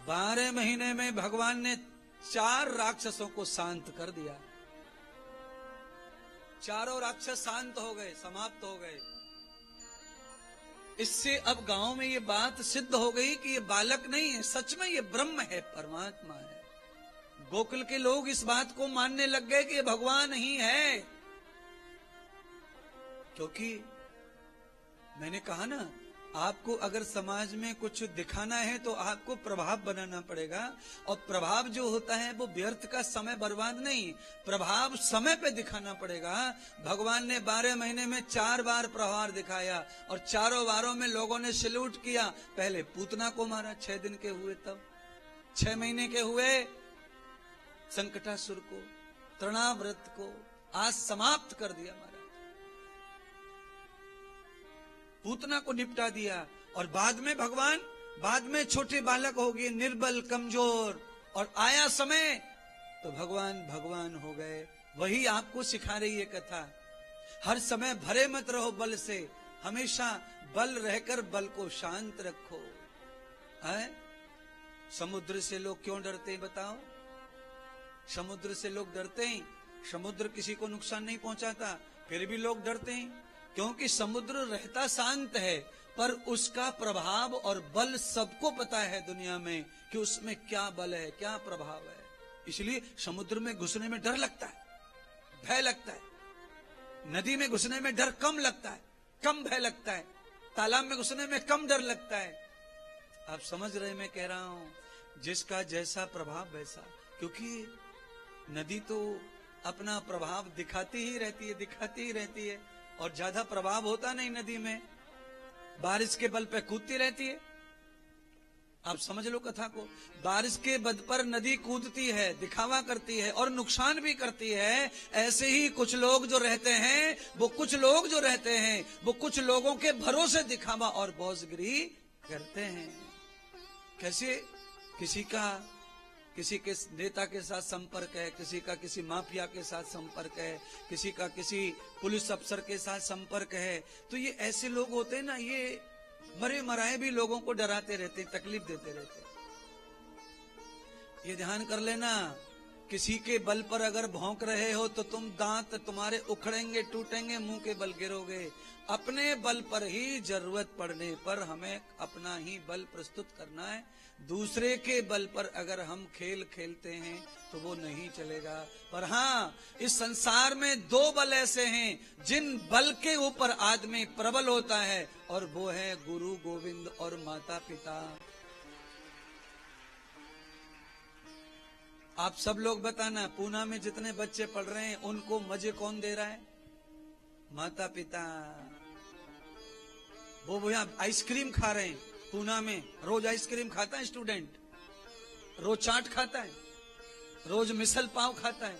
12 महीने में भगवान ने 4 राक्षसों को शांत कर दिया। चारों राक्षस शांत हो गए, समाप्त हो गए। इससे अब गांव में ये बात सिद्ध हो गई कि ये बालक नहीं है, सच में ये ब्रह्म है, परमात्मा है। गोकुल के लोग इस बात को मानने लग गए कि ये भगवान ही है। क्योंकि मैंने कहा ना, आपको अगर समाज में कुछ दिखाना है तो आपको प्रभाव बनाना पड़ेगा, और प्रभाव जो होता है वो व्यर्थ का समय बर्बाद नहीं, प्रभाव समय पे दिखाना पड़ेगा। भगवान ने 12 महीने में 4 बार प्रहार दिखाया, और चारों बारों में लोगों ने सैल्यूट किया। पहले पूतना को मारा 6 दिन के हुए, तब 6 महीने के हुए संकटासुर को, तृणाव्रत को आज समाप्त कर दिया महाराज। पूतना को निपटा दिया। और बाद में भगवान, बाद में छोटे बालक हो गए, निर्बल कमजोर, और आया समय तो भगवान भगवान हो गए। वही आपको सिखा रही है कथा। हर समय भरे मत रहो बल से, हमेशा बल रहकर बल को शांत रखो। है? समुद्र से लोग क्यों डरते हैं बताओ? समुद्र से लोग डरते हैं, समुद्र किसी को नुकसान नहीं पहुंचाता, फिर भी लोग डरते हैं। क्योंकि समुद्र रहता शांत है, पर उसका प्रभाव और बल सबको पता है दुनिया में कि उसमें क्या बल है, क्या प्रभाव है। इसलिए समुद्र में घुसने में डर लगता है, भय लगता है। नदी में घुसने में डर कम लगता है, कम भय लगता है। तालाब में घुसने में कम डर लगता है। आप समझ रहे मैं कह रहा हूं, जिसका जैसा प्रभाव वैसा। क्योंकि नदी तो अपना प्रभाव दिखाती ही रहती है, दिखाती ही रहती है, और ज्यादा प्रभाव होता नहीं नदी में, बारिश के बल पे कूदती रहती है। आप समझ लो कथा को। बारिश के बल पर नदी कूदती है, दिखावा करती है और नुकसान भी करती है। ऐसे ही कुछ लोग जो रहते हैं, वो कुछ लोग जो रहते हैं, वो कुछ लोगों के भरोसे दिखावा और बौजगिरी करते हैं। कैसे? किसी के नेता के साथ संपर्क है, किसी का किसी माफिया के साथ संपर्क है, किसी का किसी पुलिस अफसर के साथ संपर्क है। तो ये ऐसे लोग होते हैं ना, ये मरे मराए भी लोगों को डराते रहते, तकलीफ देते रहते। ये ध्यान कर लेना, किसी के बल पर अगर भौंक रहे हो तो दांत तुम्हारे उखड़ेंगे, टूटेंगे, मुंह के बल गिरोगे। अपने बल पर ही जरूरत पड़ने पर हमें अपना ही बल प्रस्तुत करना है। दूसरे के बल पर अगर हम खेल खेलते हैं तो वो नहीं चलेगा। पर हाँ, इस संसार में 2 बल ऐसे हैं जिन बल के ऊपर आदमी प्रबल होता है, और वो है गुरु गोविंद और माता पिता। आप सब लोग बताना, पूना में जितने बच्चे पढ़ रहे हैं उनको मजे कौन दे रहा है? माता पिता। वो यहाँ आइसक्रीम खा रहे हैं पूना में, रोज आइसक्रीम खाता है स्टूडेंट, रोज चाट खाता है, रोज मिसल पाव खाता है,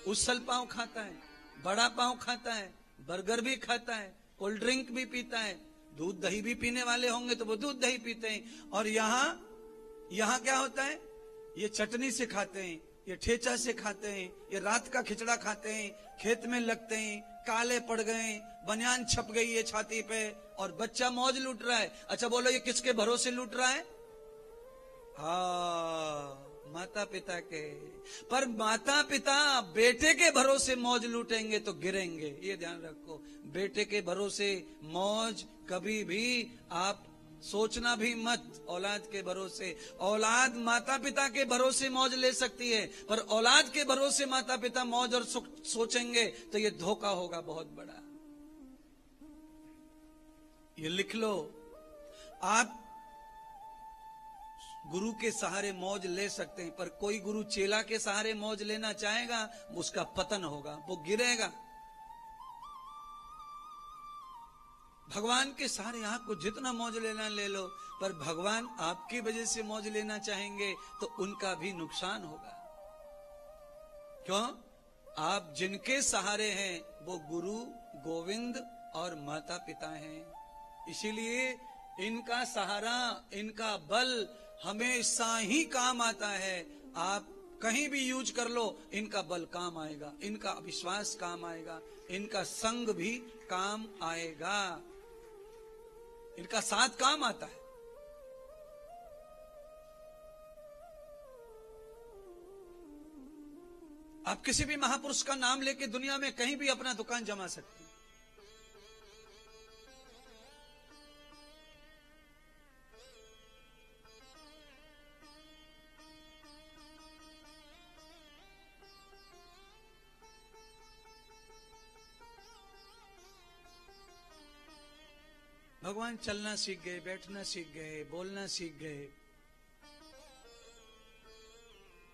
उसल पाव खाता है, बड़ा पाव खाता है, बर्गर भी खाता है, कोल्ड ड्रिंक भी पीता है। दूध दही भी पीने वाले होंगे तो वो दूध दही पीते हैं। और यहाँ क्या होता है? ये चटनी से खाते हैं, ये ठेचा से खाते हैं, ये रात का खिचड़ा खाते हैं, खेत में लगते हैं, काले पड़ गए, बनियान छप गई है छाती पे, और बच्चा मौज लूट रहा है। अच्छा बोलो, ये किसके भरोसे लूट रहा है? हाँ, माता पिता के। पर माता पिता बेटे के भरोसे मौज लूटेंगे तो गिरेंगे, ये ध्यान रखो। बेटे के भरोसे मौज कभी भी आप सोचना भी मत। औलाद के भरोसे, औलाद माता पिता के भरोसे मौज ले सकती है, पर औलाद के भरोसे माता पिता मौज और सुख सोचेंगे तो ये धोखा होगा बहुत बड़ा। ये लिख लो, आप गुरु के सहारे मौज ले सकते हैं, पर कोई गुरु चेला के सहारे मौज लेना चाहेगा, उसका पतन होगा, वो गिरेगा। भगवान के सहारे आपको जितना मौज लेना ले लो, पर भगवान आपकी वजह से मौज लेना चाहेंगे तो उनका भी नुकसान होगा। क्यों? आप जिनके सहारे हैं वो गुरु गोविंद और माता पिता हैं। इसीलिए इनका सहारा, इनका बल हमेशा ही काम आता है। आप कहीं भी यूज कर लो, इनका बल काम आएगा, इनका विश्वास काम आएगा, इनका संग भी काम आएगा, इनका साथ काम आता है। आप किसी भी महापुरुष का नाम लेके दुनिया में कहीं भी अपना दुकान जमा सकते हैं। भगवान चलना सीख गए, बैठना सीख गए, बोलना सीख गए।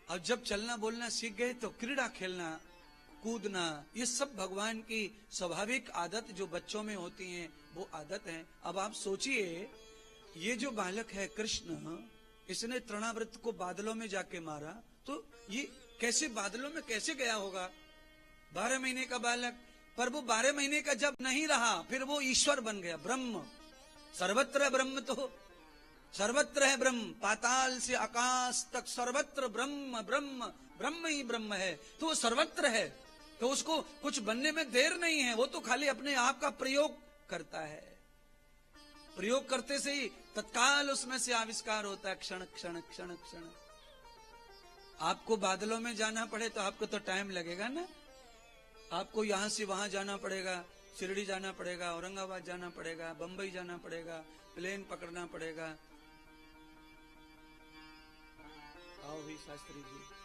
और जब चलना बोलना सीख गए तो क्रीड़ा खेलना, कूदना, ये सब भगवान की स्वाभाविक आदत जो बच्चों में होती हैं वो आदत है। अब आप सोचिए, ये जो बालक है कृष्ण, इसने तृणावृत को बादलों में जाके मारा, तो ये कैसे बादलों में कैसे गया होगा? 12 महीने का बालक, पर वो 12 महीने का जब नहीं रहा, फिर वो ईश्वर बन गया, ब्रह्म। सर्वत्र ब्रह्म, तो सर्वत्र है ब्रह्म, पाताल से आकाश तक सर्वत्र ब्रह्म ब्रह्म ब्रह्म ही ब्रह्म है। तो वो सर्वत्र है, तो उसको कुछ बनने में देर नहीं है, वो तो खाली अपने आप का प्रयोग करता है। प्रयोग करते से ही तत्काल उसमें से आविष्कार होता है, क्षण क्षण क्षण क्षण। आपको बादलों में जाना पड़े तो आपको तो टाइम लगेगा ना। आपको यहां से वहां जाना पड़ेगा, शिरडी जाना पड़ेगा, औरंगाबाद जाना पड़ेगा, बंबई जाना पड़ेगा, प्लेन पकड़ना पड़ेगा। आओ भी शास्त्री जी।